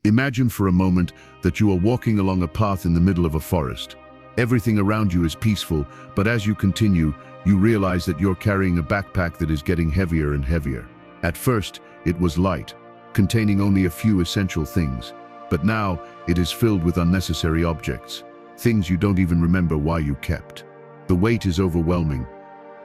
Imagine for a moment that you are walking along a path in the middle of a forest. Everything around you is peaceful, but as you continue, you realize that you're carrying a backpack that is getting heavier and heavier. At first, it was light, containing only a few essential things. But now, it is filled with unnecessary objects, things you don't even remember why you kept. The weight is overwhelming,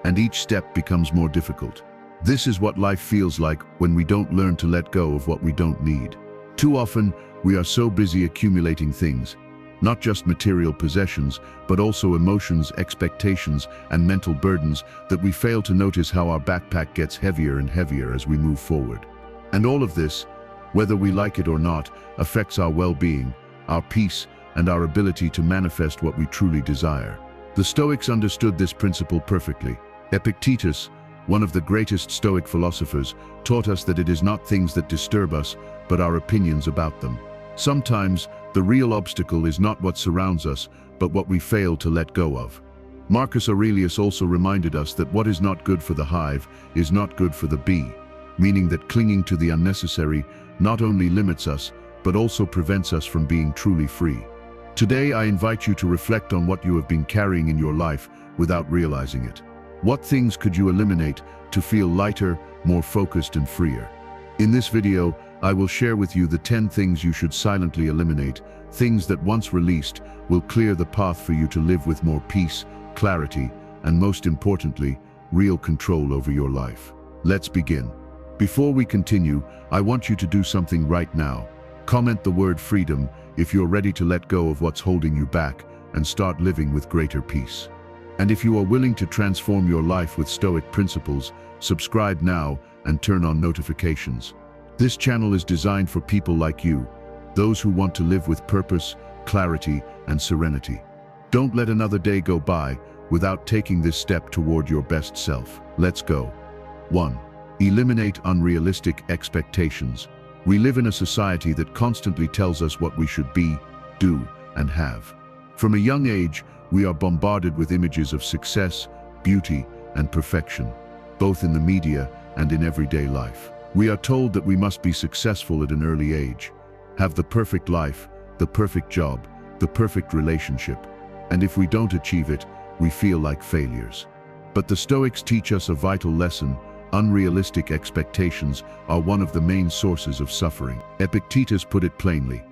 and each step becomes more difficult. This is what life feels like when we don't learn to let go of what we don't need. Too often, we are so busy accumulating things, not just material possessions, but also emotions, expectations, and mental burdens, that we fail to notice how our backpack gets heavier and heavier as we move forward. And all of this, whether we like it or not, affects our well-being, our peace, and our ability to manifest what we truly desire. The Stoics understood this principle perfectly. Epictetus, one of the greatest Stoic philosophers, taught us that it is not things that disturb us, but our opinions about them. Sometimes, the real obstacle is not what surrounds us, but what we fail to let go of. Marcus Aurelius also reminded us that what is not good for the hive is not good for the bee, meaning that clinging to the unnecessary not only limits us, but also prevents us from being truly free. Today, I invite you to reflect on what you have been carrying in your life without realizing it. What things could you eliminate to feel lighter, more focused, and freer? In this video, I will share with you the 10 things you should silently eliminate, things that once released will clear the path for you to live with more peace, clarity, and most importantly, real control over your life. Let's begin. Before we continue, I want you to do something right now. Comment the word freedom if you're ready to let go of what's holding you back and start living with greater peace. And if you are willing to transform your life with Stoic principles, subscribe now and turn on notifications. This channel is designed for people like you, those who want to live with purpose, clarity, and serenity. Don't let another day go by without taking this step toward your best self. Let's go. 1. Eliminate unrealistic expectations. We live in a society that constantly tells us what we should be, do, and have. From a young age, we are bombarded with images of success, beauty, and perfection, both in the media and in everyday life. We are told that we must be successful at an early age, have the perfect life, the perfect job, the perfect relationship, and if we don't achieve it, we feel like failures. But the Stoics teach us a vital lesson. Unrealistic expectations are one of the main sources of suffering. Epictetus put it plainly: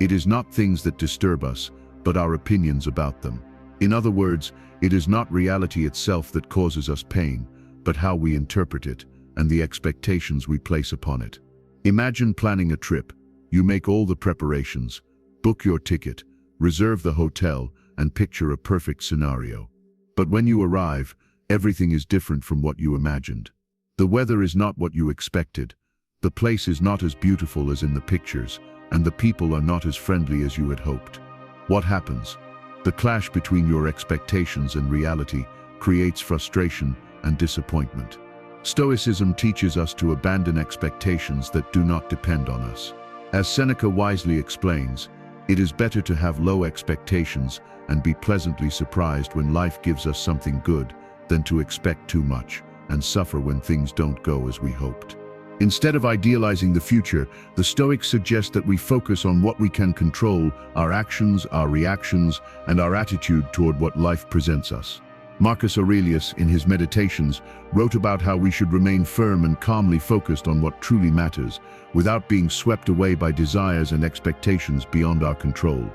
it is not things that disturb us, but our opinions about them. In other words, it is not reality itself that causes us pain, but how we interpret it and the expectations we place upon it. Imagine planning a trip. You make all the preparations, book your ticket, reserve the hotel, and picture a perfect scenario. But when you arrive, everything is different from what you imagined. The weather is not what you expected, the place is not as beautiful as in the pictures, and the people are not as friendly as you had hoped. What happens? The clash between your expectations and reality creates frustration and disappointment. Stoicism teaches us to abandon expectations that do not depend on us. As Seneca wisely explains, it is better to have low expectations and be pleasantly surprised when life gives us something good than to expect too much and suffer when things don't go as we hoped. Instead of idealizing the future, the Stoics suggest that we focus on what we can control: our actions, our reactions, and our attitude toward what life presents us. Marcus Aurelius, in his Meditations, wrote about how we should remain firm and calmly focused on what truly matters, without being swept away by desires and expectations beyond our control.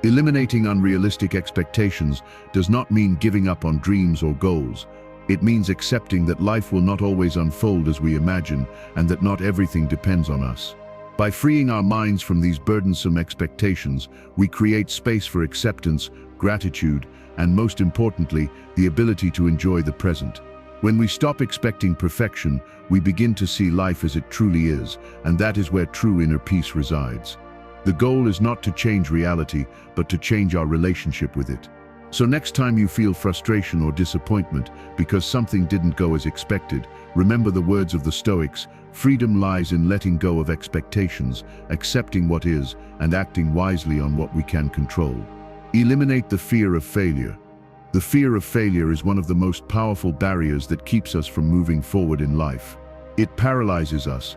Eliminating unrealistic expectations does not mean giving up on dreams or goals. It means accepting that life will not always unfold as we imagine, and that not everything depends on us. By freeing our minds from these burdensome expectations, we create space for acceptance, gratitude, and most importantly, the ability to enjoy the present. When we stop expecting perfection, we begin to see life as it truly is, and that is where true inner peace resides. The goal is not to change reality, but to change our relationship with it. So next time you feel frustration or disappointment because something didn't go as expected, remember the words of the Stoics: freedom lies in letting go of expectations, accepting what is, and acting wisely on what we can control. Eliminate the fear of failure. The fear of failure is one of the most powerful barriers that keeps us from moving forward in life. It paralyzes us,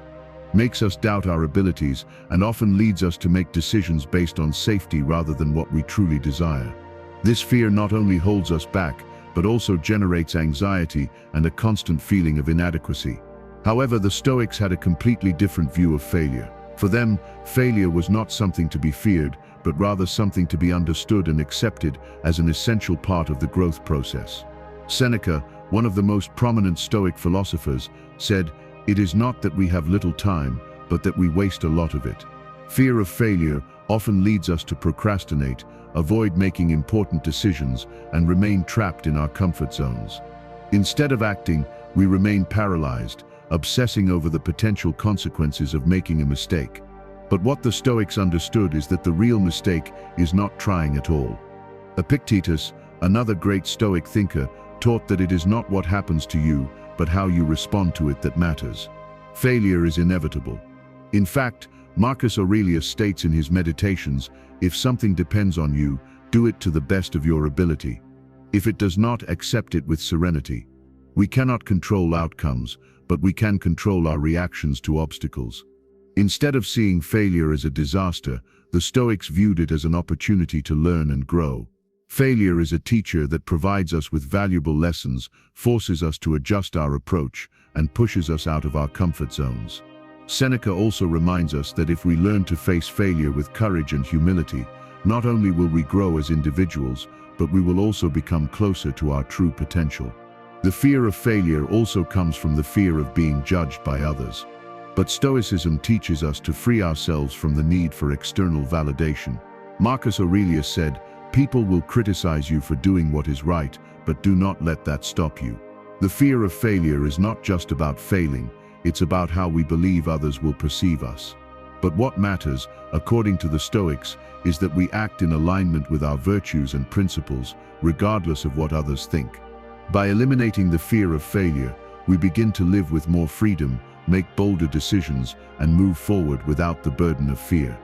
makes us doubt our abilities, and often leads us to make decisions based on safety rather than what we truly desire. This fear not only holds us back, but also generates anxiety and a constant feeling of inadequacy. However, the Stoics had a completely different view of failure. For them, failure was not something to be feared, but rather something to be understood and accepted as an essential part of the growth process. Seneca, one of the most prominent Stoic philosophers, said, "It is not that we have little time, but that we waste a lot of it." Fear of failure often leads us to procrastinate, avoid making important decisions, and remain trapped in our comfort zones. Instead of acting, we remain paralyzed, obsessing over the potential consequences of making a mistake. But what the Stoics understood is that the real mistake is not trying at all. Epictetus, another great Stoic thinker, taught that it is not what happens to you, but how you respond to it that matters. Failure is inevitable. In fact, Marcus Aurelius states in his Meditations, "If something depends on you, do it to the best of your ability. If it does not, accept it with serenity." We cannot control outcomes, but we can control our reactions to obstacles. Instead of seeing failure as a disaster, the Stoics viewed it as an opportunity to learn and grow. Failure is a teacher that provides us with valuable lessons, forces us to adjust our approach, and pushes us out of our comfort zones. Seneca also reminds us that if we learn to face failure with courage and humility, not only will we grow as individuals, but we will also become closer to our true potential. The fear of failure also comes from the fear of being judged by others. But Stoicism teaches us to free ourselves from the need for external validation. Marcus Aurelius said, "People will criticize you for doing what is right, but do not let that stop you." The fear of failure is not just about failing, it's about how we believe others will perceive us. But what matters, according to the Stoics, is that we act in alignment with our virtues and principles, regardless of what others think. By eliminating the fear of failure, we begin to live with more freedom, make bolder decisions, and move forward without the burden of fear.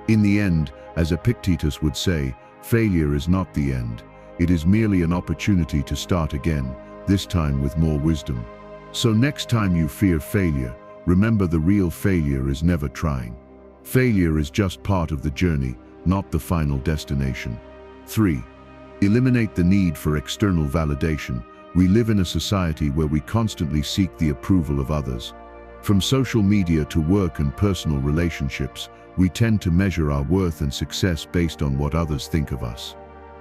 In the end, as Epictetus would say, failure is not the end. It is merely an opportunity to start again, this time with more wisdom. So next time you fear failure, remember the real failure is never trying. Failure is just part of the journey, not the final destination. 3. Eliminate the need for external validation. We live in a society where we constantly seek the approval of others. From social media to work and personal relationships, we tend to measure our worth and success based on what others think of us.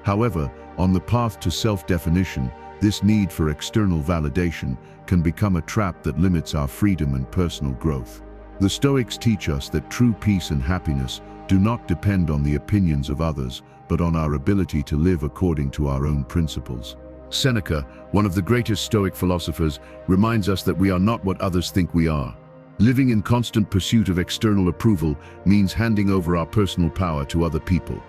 However, on the path to self-definition, this need for external validation can become a trap that limits our freedom and personal growth. The Stoics teach us that true peace and happiness do not depend on the opinions of others, but on our ability to live according to our own principles. Seneca, one of the greatest Stoic philosophers, reminds us that we are not what others think we are. Living in constant pursuit of external approval means handing over our personal power to other people.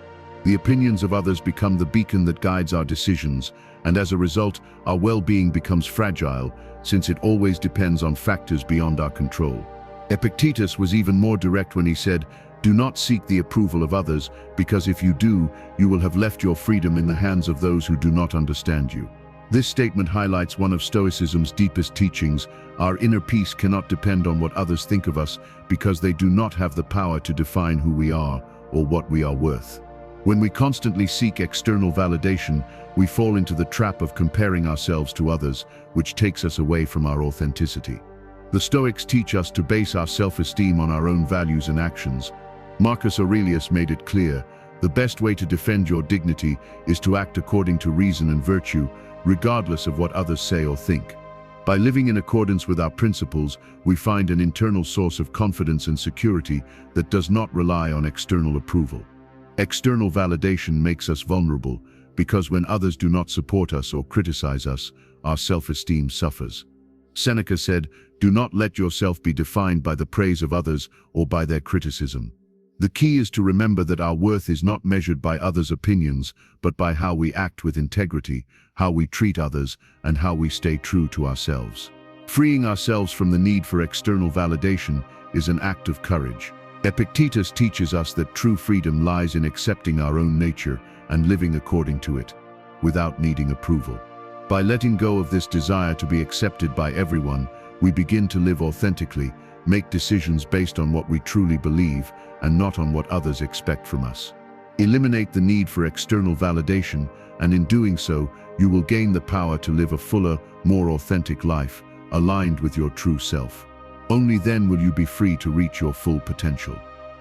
The opinions of others become the beacon that guides our decisions, and as a result, our well-being becomes fragile, since it always depends on factors beyond our control. Epictetus was even more direct when he said, "Do not seek the approval of others, because if you do, you will have left your freedom in the hands of those who do not understand you." This statement highlights one of Stoicism's deepest teachings. Our inner peace cannot depend on what others think of us, because they do not have the power to define who we are or what we are worth. When we constantly seek external validation, we fall into the trap of comparing ourselves to others, which takes us away from our authenticity. The Stoics teach us to base our self-esteem on our own values and actions. Marcus Aurelius made it clear, the best way to defend your dignity is to act according to reason and virtue, regardless of what others say or think. By living in accordance with our principles, we find an internal source of confidence and security that does not rely on external approval. External validation makes us vulnerable, because when others do not support us or criticize us, our self-esteem suffers. Seneca said, "Do not let yourself be defined by the praise of others or by their criticism." The key is to remember that our worth is not measured by others' opinions, but by how we act with integrity, how we treat others, and how we stay true to ourselves. Freeing ourselves from the need for external validation is an act of courage. Epictetus teaches us that true freedom lies in accepting our own nature and living according to it, without needing approval. By letting go of this desire to be accepted by everyone, we begin to live authentically, make decisions based on what we truly believe and not on what others expect from us. Eliminate the need for external validation, and in doing so, you will gain the power to live a fuller, more authentic life, aligned with your true self. Only then will you be free to reach your full potential.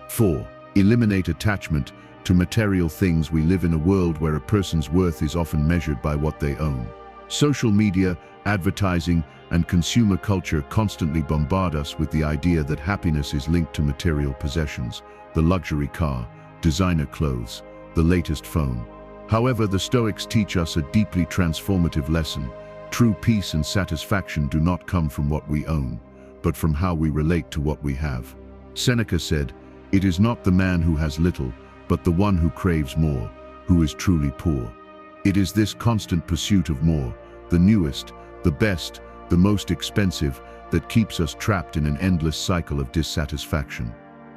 4. Eliminate attachment to material things. We live in a world where a person's worth is often measured by what they own. Social media, advertising, and consumer culture constantly bombard us with the idea that happiness is linked to material possessions, the luxury car, designer clothes, the latest phone. However, the Stoics teach us a deeply transformative lesson. True peace and satisfaction do not come from what we own, but from how we relate to what we have. Seneca said, "It is not the man who has little, but the one who craves more, who is truly poor." It is this constant pursuit of more, the newest, the best, the most expensive, that keeps us trapped in an endless cycle of dissatisfaction.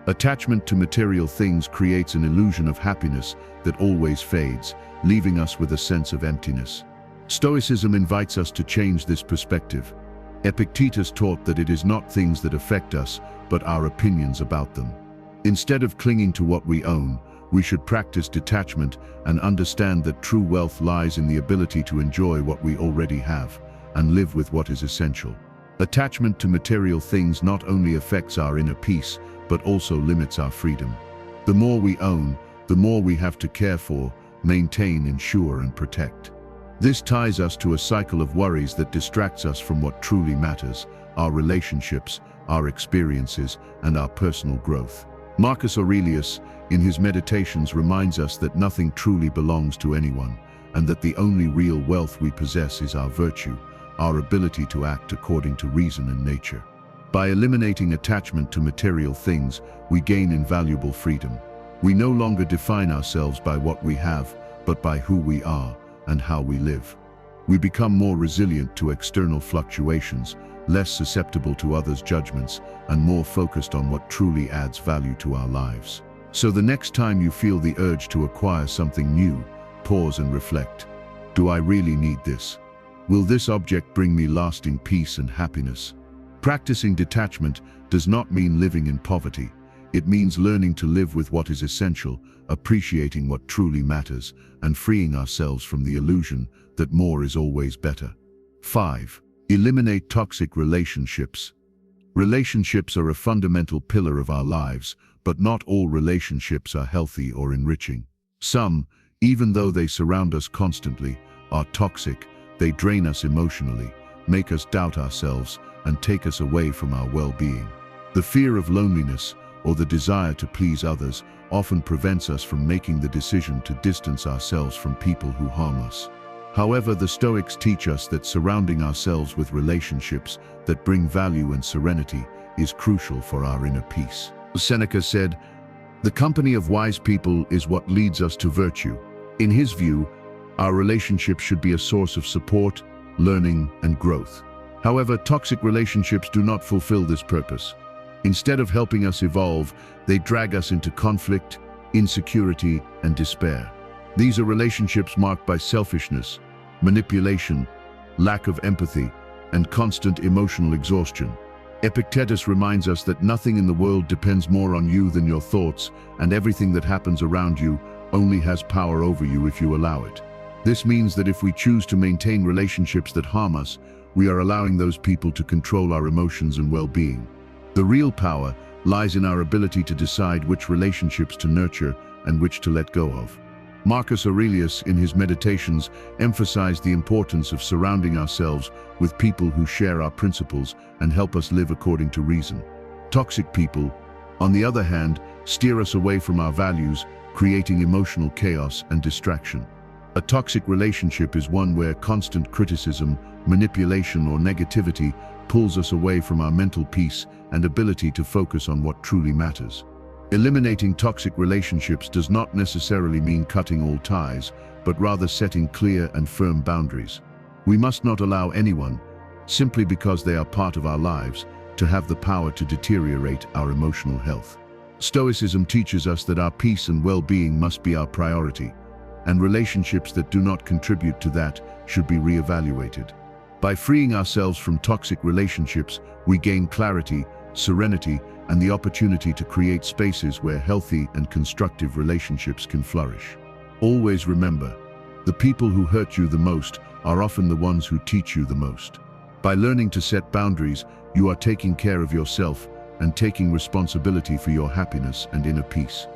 Attachment to material things creates an illusion of happiness that always fades, leaving us with a sense of emptiness. Stoicism invites us to change this perspective. Epictetus taught that it is not things that affect us, but our opinions about them. Instead of clinging to what we own, we should practice detachment and understand that true wealth lies in the ability to enjoy what we already have and live with what is essential. Attachment to material things not only affects our inner peace, but also limits our freedom. The more we own, the more we have to care for, maintain, ensure, and protect. This ties us to a cycle of worries that distracts us from what truly matters: our relationships, our experiences, and our personal growth. Marcus Aurelius, in his Meditations, reminds us that nothing truly belongs to anyone, and that the only real wealth we possess is our virtue, our ability to act according to reason and nature. By eliminating attachment to material things, we gain invaluable freedom. We no longer define ourselves by what we have, but by who we are and how we live. We become more resilient to external fluctuations, less susceptible to others' judgments, and more focused on what truly adds value to our lives. So the next time you feel the urge to acquire something new, pause and reflect. Do I really need this? Will this object bring me lasting peace and happiness? Practicing detachment does not mean living in poverty. It means learning to live with what is essential, appreciating what truly matters, and freeing ourselves from the illusion that more is always better. 5. Eliminate toxic relationships. Relationships are a fundamental pillar of our lives, but not all relationships are healthy or enriching. Some, even though they surround us constantly, are toxic. They drain us emotionally, make us doubt ourselves, and take us away from our well-being. The fear of loneliness, or the desire to please others, often prevents us from making the decision to distance ourselves from people who harm us. However, the Stoics teach us that surrounding ourselves with relationships that bring value and serenity is crucial for our inner peace. Seneca said, "The company of wise people is what leads us to virtue." In his view, our relationships should be a source of support, learning, and growth. However, toxic relationships do not fulfill this purpose. Instead of helping us evolve, they drag us into conflict, insecurity, and despair. These are relationships marked by selfishness, manipulation, lack of empathy, and constant emotional exhaustion. Epictetus reminds us that nothing in the world depends more on you than your thoughts, and everything that happens around you only has power over you if you allow it. This means that if we choose to maintain relationships that harm us, we are allowing those people to control our emotions and well-being. The real power lies in our ability to decide which relationships to nurture and which to let go of. Marcus Aurelius, in his Meditations, emphasized the importance of surrounding ourselves with people who share our principles and help us live according to reason. Toxic people, on the other hand, steer us away from our values, creating emotional chaos and distraction. A toxic relationship is one where constant criticism, manipulation, or negativity pulls us away from our mental peace and ability to focus on what truly matters. Eliminating toxic relationships does not necessarily mean cutting all ties, but rather setting clear and firm boundaries. We must not allow anyone, simply because they are part of our lives, to have the power to deteriorate our emotional health. Stoicism teaches us that our peace and well-being must be our priority, and relationships that do not contribute to that should be reevaluated. By freeing ourselves from toxic relationships, we gain clarity, serenity, and the opportunity to create spaces where healthy and constructive relationships can flourish. Always remember, the people who hurt you the most are often the ones who teach you the most. By learning to set boundaries, you are taking care of yourself and taking responsibility for your happiness and inner peace.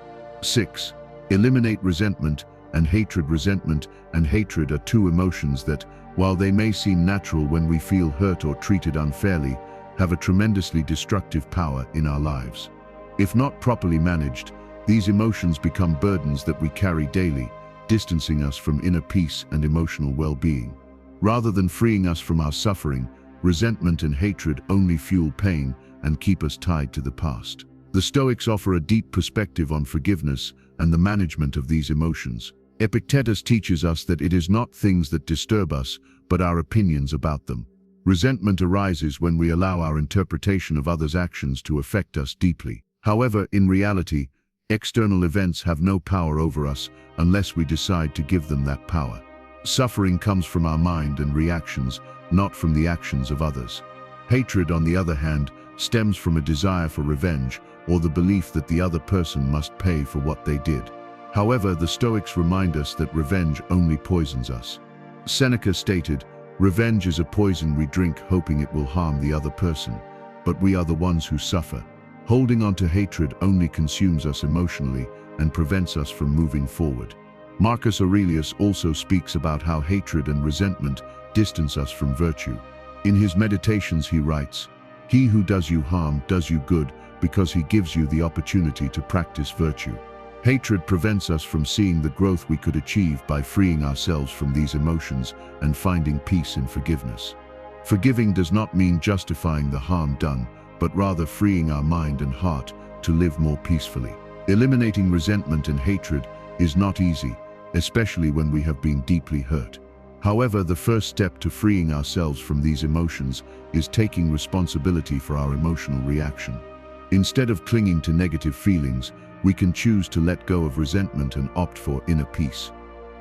6. Eliminate resentment and hatred. Resentment and hatred are two emotions that, while they may seem natural when we feel hurt or treated unfairly, have a tremendously destructive power in our lives. If not properly managed, these emotions become burdens that we carry daily, distancing us from inner peace and emotional well-being. Rather than freeing us from our suffering, resentment and hatred only fuel pain and keep us tied to the past. The Stoics offer a deep perspective on forgiveness and the management of these emotions. Epictetus teaches us that it is not things that disturb us, but our opinions about them. Resentment arises when we allow our interpretation of others' actions to affect us deeply. However, in reality, external events have no power over us unless we decide to give them that power. Suffering comes from our mind and reactions, not from the actions of others. Hatred, on the other hand, stems from a desire for revenge or the belief that the other person must pay for what they did. However, the Stoics remind us that revenge only poisons us. Seneca stated, "Revenge is a poison we drink hoping it will harm the other person, but we are the ones who suffer." Holding on to hatred only consumes us emotionally and prevents us from moving forward. Marcus Aurelius also speaks about how hatred and resentment distance us from virtue. In his Meditations he writes, "He who does you harm does you good because he gives you the opportunity to practice virtue." Hatred prevents us from seeing the growth we could achieve by freeing ourselves from these emotions and finding peace in forgiveness. Forgiving does not mean justifying the harm done, but rather freeing our mind and heart to live more peacefully. Eliminating resentment and hatred is not easy, especially when we have been deeply hurt. However, the first step to freeing ourselves from these emotions is taking responsibility for our emotional reaction. Instead of clinging to negative feelings, we can choose to let go of resentment and opt for inner peace.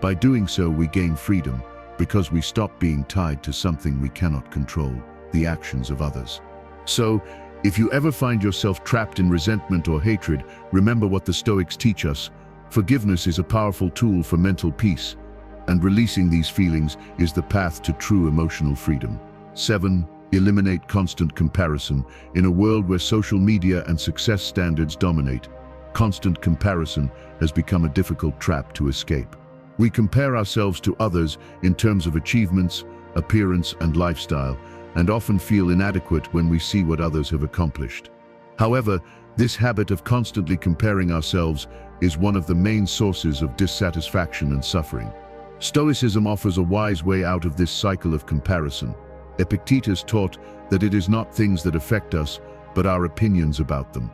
By doing so, we gain freedom because we stop being tied to something we cannot control, the actions of others. So, if you ever find yourself trapped in resentment or hatred, remember what the Stoics teach us. Forgiveness is a powerful tool for mental peace, and releasing these feelings is the path to true emotional freedom. 7. Eliminate constant comparison. In a world where social media and success standards dominate, constant comparison has become a difficult trap to escape. We compare ourselves to others in terms of achievements, appearance, and lifestyle, and often feel inadequate when we see what others have accomplished. However, this habit of constantly comparing ourselves is one of the main sources of dissatisfaction and suffering. Stoicism offers a wise way out of this cycle of comparison. Epictetus taught that it is not things that affect us, but our opinions about them.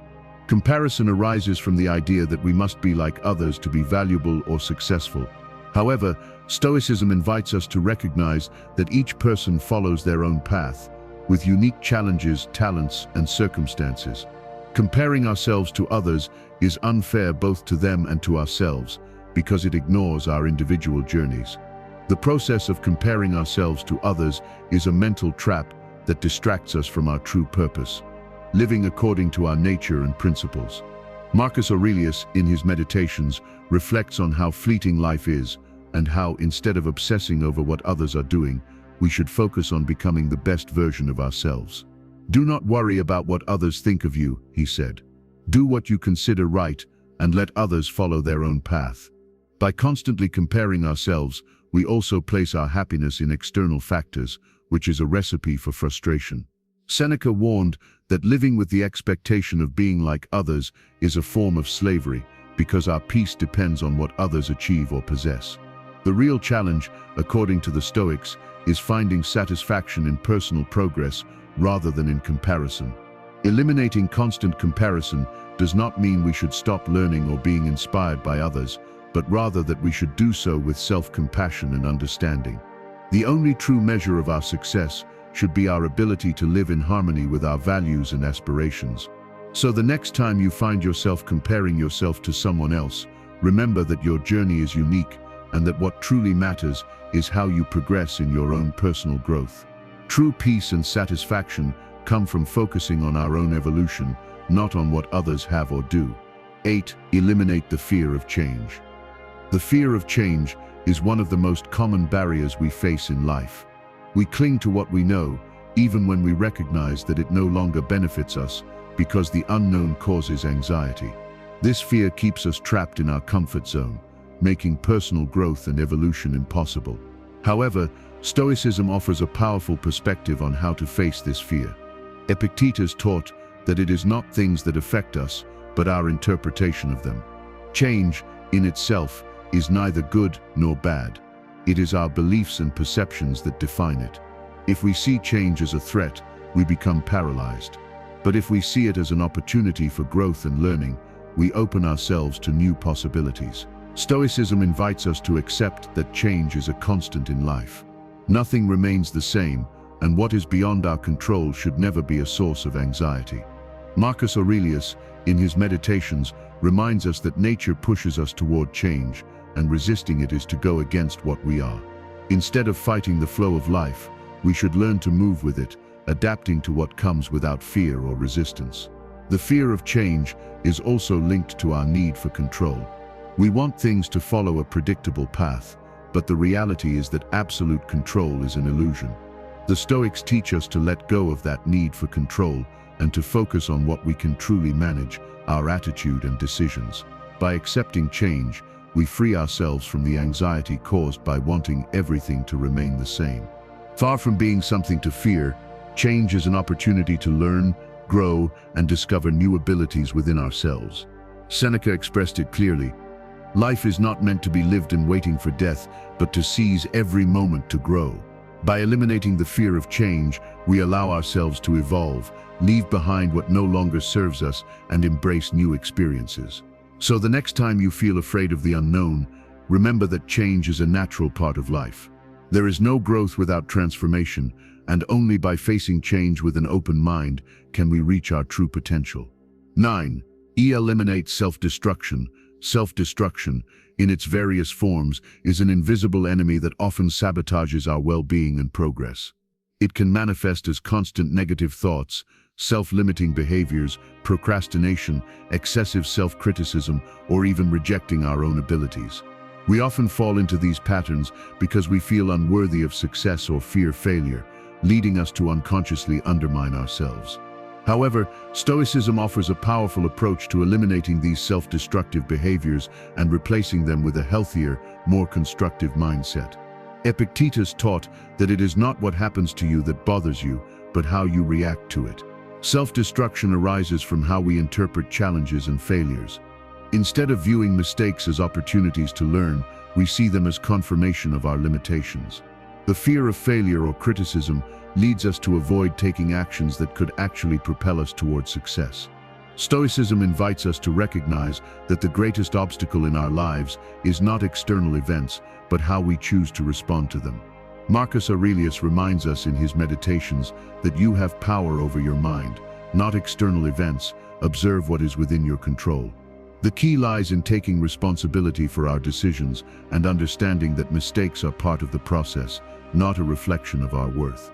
Comparison arises from the idea that we must be like others to be valuable or successful. However, Stoicism invites us to recognize that each person follows their own path, with unique challenges, talents, and circumstances. Comparing ourselves to others is unfair both to them and to ourselves, because it ignores our individual journeys. The process of comparing ourselves to others is a mental trap that distracts us from our true purpose, living according to our nature and principles. Marcus Aurelius, in his Meditations, reflects on how fleeting life is and how, instead of obsessing over what others are doing, we should focus on becoming the best version of ourselves. "Do not worry about what others think of you," he said. "Do what you consider right and let others follow their own path." By constantly comparing ourselves, we also place our happiness in external factors, which is a recipe for frustration. Seneca warned that living with the expectation of being like others is a form of slavery, because our peace depends on what others achieve or possess. The real challenge, according to the Stoics, is finding satisfaction in personal progress rather than in comparison. Eliminating constant comparison does not mean we should stop learning or being inspired by others, but rather that we should do so with self-compassion and understanding. The only true measure of our success should be our ability to live in harmony with our values and aspirations. So the next time you find yourself comparing yourself to someone else, remember that your journey is unique and that what truly matters is how you progress in your own personal growth. True peace and satisfaction come from focusing on our own evolution, not on what others have or do. 8. Eliminate the fear of change. The fear of change is one of the most common barriers we face in life. We cling to what we know, even when we recognize that it no longer benefits us, because the unknown causes anxiety. This fear keeps us trapped in our comfort zone, making personal growth and evolution impossible. However, Stoicism offers a powerful perspective on how to face this fear. Epictetus taught that it is not things that affect us, but our interpretation of them. Change, in itself, is neither good nor bad. It is our beliefs and perceptions that define it. If we see change as a threat, we become paralyzed. But if we see it as an opportunity for growth and learning, we open ourselves to new possibilities. Stoicism invites us to accept that change is a constant in life. Nothing remains the same, and what is beyond our control should never be a source of anxiety. Marcus Aurelius, in his Meditations, reminds us that nature pushes us toward change, and resisting it is to go against what we are. Instead of fighting the flow of life, we should learn to move with it, adapting to what comes without fear or resistance. The fear of change is also linked to our need for control. We want things to follow a predictable path, but the reality is that absolute control is an illusion. The Stoics teach us to let go of that need for control and to focus on what we can truly manage, our attitude and decisions. By accepting change, we free ourselves from the anxiety caused by wanting everything to remain the same. Far from being something to fear, change is an opportunity to learn, grow, and discover new abilities within ourselves. Seneca expressed it clearly: life is not meant to be lived in waiting for death, but to seize every moment to grow. By eliminating the fear of change, we allow ourselves to evolve, leave behind what no longer serves us, and embrace new experiences. So the next time you feel afraid of the unknown, remember that change is a natural part of life. There is no growth without transformation, and only by facing change with an open mind can we reach our true potential. 9. Eliminate self-destruction. Self-destruction, in its various forms, is an invisible enemy that often sabotages our well-being and progress. It can manifest as constant negative thoughts, self-limiting behaviors, procrastination, excessive self-criticism, or even rejecting our own abilities. We often fall into these patterns because we feel unworthy of success or fear failure, leading us to unconsciously undermine ourselves. However, Stoicism offers a powerful approach to eliminating these self-destructive behaviors and replacing them with a healthier, more constructive mindset. Epictetus taught that it is not what happens to you that bothers you, but how you react to it. Self-destruction arises from how we interpret challenges and failures. Instead of viewing mistakes as opportunities to learn, we see them as confirmation of our limitations. The fear of failure or criticism leads us to avoid taking actions that could actually propel us toward success. Stoicism invites us to recognize that the greatest obstacle in our lives is not external events, but how we choose to respond to them. Marcus Aurelius reminds us in his Meditations that you have power over your mind, not external events. Observe what is within your control. The key lies in taking responsibility for our decisions and understanding that mistakes are part of the process, not a reflection of our worth.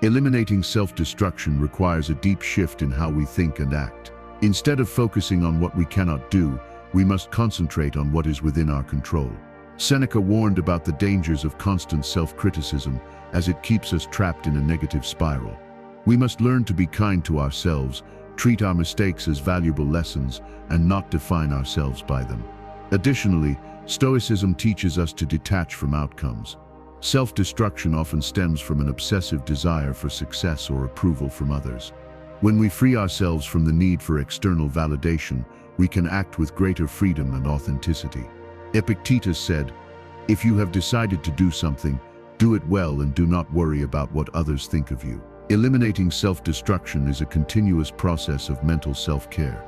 Eliminating self-destruction requires a deep shift in how we think and act. Instead of focusing on what we cannot do, we must concentrate on what is within our control. Seneca warned about the dangers of constant self-criticism, as it keeps us trapped in a negative spiral. We must learn to be kind to ourselves, treat our mistakes as valuable lessons, and not define ourselves by them. Additionally, Stoicism teaches us to detach from outcomes. Self-destruction often stems from an obsessive desire for success or approval from others. When we free ourselves from the need for external validation, we can act with greater freedom and authenticity. Epictetus said, "If you have decided to do something, do it well and do not worry about what others think of you." Eliminating self-destruction is a continuous process of mental self-care.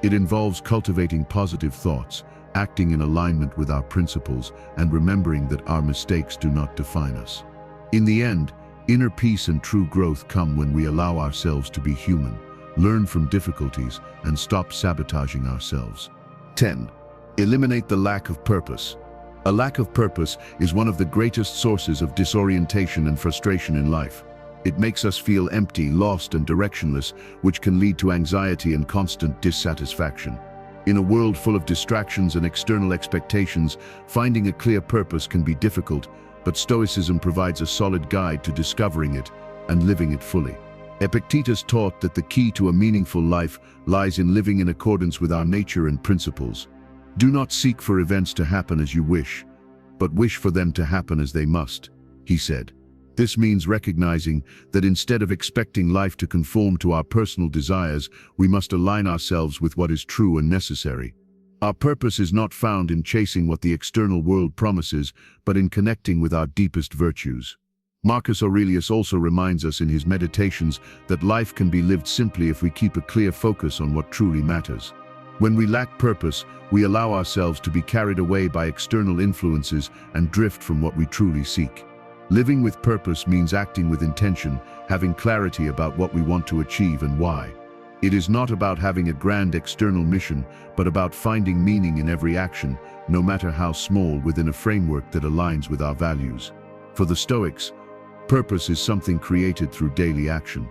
It involves cultivating positive thoughts, acting in alignment with our principles, and remembering that our mistakes do not define us. In the end, inner peace and true growth come when we allow ourselves to be human, learn from difficulties, and stop sabotaging ourselves. 10. Eliminate the lack of purpose. A lack of purpose is one of the greatest sources of disorientation and frustration in life. It makes us feel empty, lost, and directionless, which can lead to anxiety and constant dissatisfaction. In a world full of distractions and external expectations, finding a clear purpose can be difficult, but Stoicism provides a solid guide to discovering it and living it fully. Epictetus taught that the key to a meaningful life lies in living in accordance with our nature and principles. Do not seek for events to happen as you wish, but wish for them to happen as they must, he said. This means recognizing that instead of expecting life to conform to our personal desires, we must align ourselves with what is true and necessary. Our purpose is not found in chasing what the external world promises, but in connecting with our deepest virtues. Marcus Aurelius also reminds us in his Meditations that life can be lived simply if we keep a clear focus on what truly matters. When we lack purpose, we allow ourselves to be carried away by external influences and drift from what we truly seek. Living with purpose means acting with intention, having clarity about what we want to achieve and why. It is not about having a grand external mission, but about finding meaning in every action, no matter how small, within a framework that aligns with our values. For the Stoics, purpose is something created through daily action.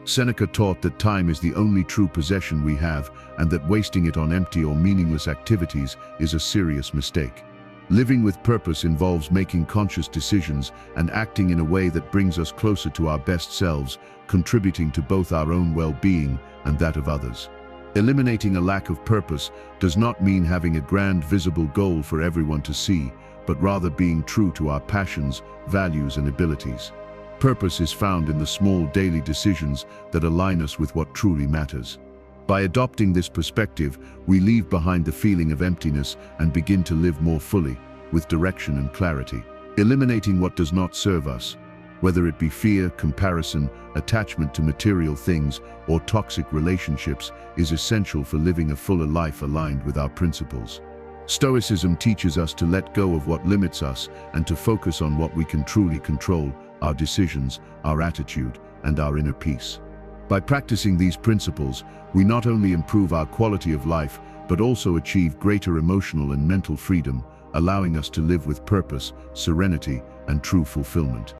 Seneca taught that time is the only true possession we have, and that wasting it on empty or meaningless activities is a serious mistake. Living with purpose involves making conscious decisions and acting in a way that brings us closer to our best selves, contributing to both our own well-being and that of others. Eliminating a lack of purpose does not mean having a grand visible goal for everyone to see, but rather being true to our passions, values, and abilities. Purpose is found in the small daily decisions that align us with what truly matters. By adopting this perspective, we leave behind the feeling of emptiness and begin to live more fully, with direction and clarity. Eliminating what does not serve us, whether it be fear, comparison, attachment to material things, or toxic relationships, is essential for living a fuller life aligned with our principles. Stoicism teaches us to let go of what limits us and to focus on what we can truly control: our decisions, our attitude, and our inner peace. By practicing these principles, we not only improve our quality of life, but also achieve greater emotional and mental freedom, allowing us to live with purpose, serenity, and true fulfillment.